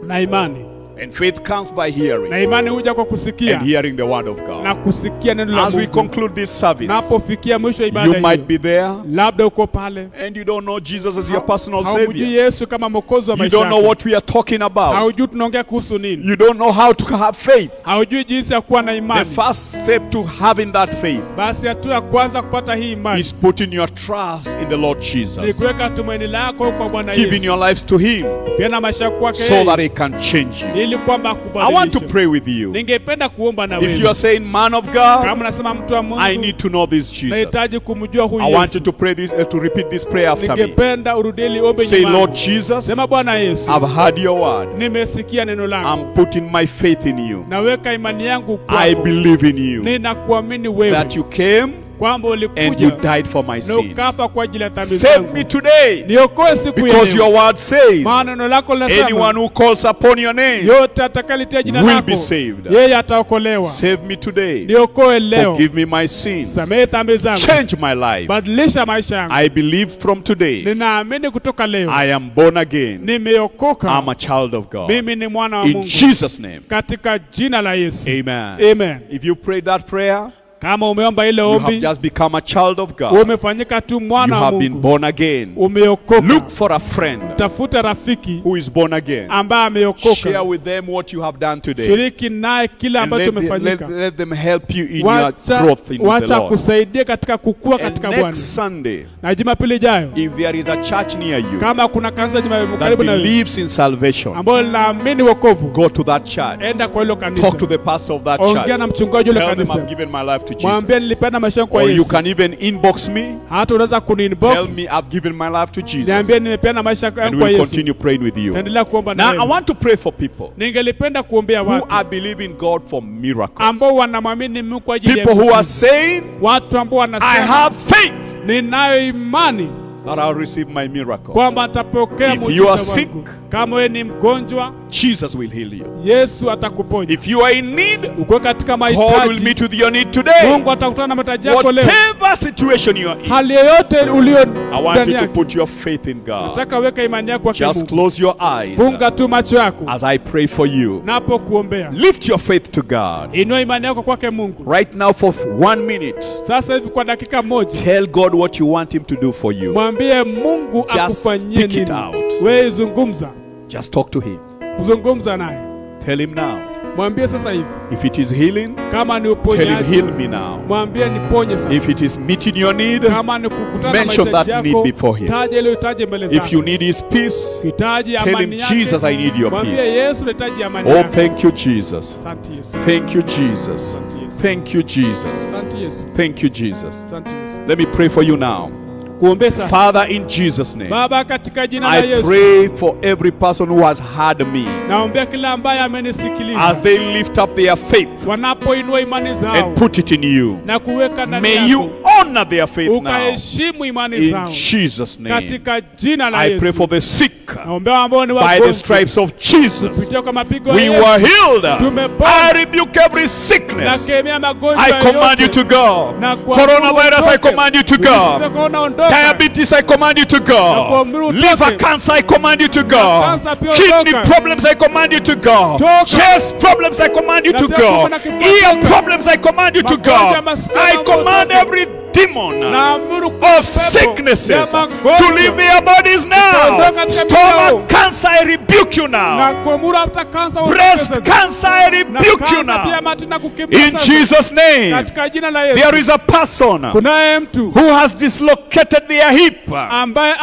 na imani. And faith comes by hearing, na imani huja kwa kusikia, and hearing the word of God. na kusikia neno la As we Mungu. conclude this service, Napofikia mwisho wa ibada you hii, might be there labda uko pale, and you don't know Jesus as your personal haumjui Savior. Yesu kama mwokozi wa You maisha don't know yako. what we are talking about. Haujui tunaongea kuhusu nini. You don't know how to have faith. Haujui jinsi ya kuwa na The imani. first step to having that faith Basi hatua ya kwanza kupata hii imani is putting your trust in the Lord ni Jesus, kuweka tumaini lako kwa Bwana giving Yesu, your lives to Him pia na maisha yako kwake so that yeye, He can change you. ili kwamba I want to akubadilishe. pray with you. Ningependa kuomba na If you are wewe, saying, man of God, kama nasema mtu wa I Mungu, need to know this Jesus, nahitaji kumjua huyu I want you Yesu, to pray this, to repeat this prayer after me. ningependa urudie ili ombe Say, nyumbani. Lord Jesus, Sema, Bwana Yesu, I've heard your word. nimesikia neno lako, I'm putting my faith in you. naweka imani yangu I kwako, believe in you, ninakuamini wewe, that you came kwamba and you ulikuja died for my na sins. ukafa kwa ajili ya dhambi Save zangu. me today, Niokoe siku ya because your leo, word says, maana neno lako linasema anyone who calls upon your name yote atakalitia jina will lako be saved. yeye ataokolewa. Save me today. Niokoe leo, Forgive me my sins. samehe dhambi zangu, Change my life. badilisha maisha yangu. I believe from today Ninaamini kutoka leo I am born again. nimeokoka, I'm a child of God. mimi ni mwana wa In Mungu, Jesus' name. katika jina la Yesu. Amen. Amen. If you prayed that prayer, Kama umeomba ile you have ombi, just become a child of God. umefanyika tu You mwana wa have been Mungu, born again. umeokoka. Look for a friend Tafuta rafiki who is born again. ambaye Share ameokoka, with them what you have done today. shiriki naye kile And ambacho let umefanyika. them help you in your growth in the Wacha Lord. kusaidia katika kukua And katika Bwana. next Sunday, Na Jumapili ijayo, if there is a church near you kama kuna kanisa that karibu na wewe believes in salvation, ambalo linaamini wokovu, go to that church. enda kwa hilo kanisa, Talk to the pastor of that ongea na church. mchungaji ule Tell them kanisa, I've given my life to Jesus. mwambie nilipenda maisha yangu kwa Or you Yesu. can even inbox me. Hata unaweza Tell kuni-inbox, me I've given my life to Jesus. niambie nimependa maisha And yangu kwa we'll Yesu. continue praying with you. Taendelea kuomba na Now I wewe. want to pray for people Ningelipenda kuombea who watu are believing God for miracles. ambao wanamwamini Mungu kwa ajili ya People who are miujiza. saying, Watu ambao I wanasema have faith ninayo imani that I'll receive my miracle. kwamba atapokea If muujiza you are wangu. sick, Kama wewe ni mgonjwa, Jesus will heal you. Yesu atakuponya. If you are in need, Uko katika God will mahitaji, meet with your need today. Mungu atakutana na mahitaji yako leo. Whatever situation you are in, Hali yoyote ulio I want ndani you to yake, put your faith in God. nataka weka imani yako kwa Just Mungu. close your eyes Funga tu macho yako as I pray for you. napo kuombea. Lift your faith to God. Inua imani yako kwake Mungu. Right now for 1 minute, Sasa hivi kwa dakika moja, tell God what you want Him to do for you. mwambie Mungu Just akufanyie speak it nini. out. Wewe zungumza, Just talk to Him. zungumza naye. Tell Him now. Mwambie sasa hivi, If it is healing, kama ni tell Him, uponyaji, heal me now. mwambie niponye sasa. If it is meeting your need, Kama ni kukutana na mention mahitaji that yako, need before Him. taja ile uhitaji mbele If you zake. need His peace, Hitaji tell Him, amani yake. Jesus, I need your Mwambie peace. Yesu nahitaji amani Oh, yako. thank you, Jesus. Asante Yesu. Thank you, Jesus. Asante Yesu. Thank you, Jesus. Asante Yesu. Thank you, Jesus. Asante Yesu. Let me pray for you now. Kuombea sasa. Father, in Jesus' name, Baba, katika jina la I Yesu, pray for every person who has heard me naombea kila ambaye amenisikiliza, as they lift up their faith wanapoinua imani zao and put it in you. na kuweka ndani May yako, you honor their faith now. ukaheshimu imani In zao Jesus' name, katika jina la I pray for Yesu. the sick. Naombea ambao ni By the wagonjwa, stripes of Jesus, kupitia kwa mapigo ya we Yesu were healed. tumepona. I rebuke every sickness. Nakemea magonjwa I command you yote. to go. Na kuamuru Coronavirus, I utoke. command you to Virusi go. vya korona ondoka. Diabetes, I command you to go. kuamuru utoke. Liver cancer, I command you to go. Cancer pia Kidney ondoka. problems, I command you to go. Toka. Chest problems, I command you Na to pia go. kumbe na kifua Ear toka. problems, I command you to go. Magonjwa ya masikio I na command utoke. every demon Naamuru of sicknesses to leave their bodies now. Kuondoka katika miili yao. Stomach cancer, I rebuke you na now. kuamuru hata kansa Breast cancer, I na rebuke you kansa pia now. mati na kukimbia In sasa. Jesus' name, Katika jina la Yesu. there is a person Kunaye mtu who has dislocated their hip. ambaye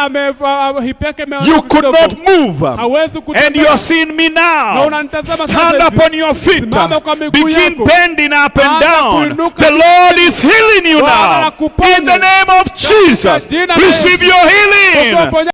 hip yake You could not move. hawezi And you are seeing me Na now. unanitazama Stand sasa up hivi. on your feet. Simama kwa miguu Begin yako. bending up and Anza down. kuinuka The Lord is healing you Bwana now. anakuponya. In the name of Jesus, jina la receive Yesu. your healing. Uponya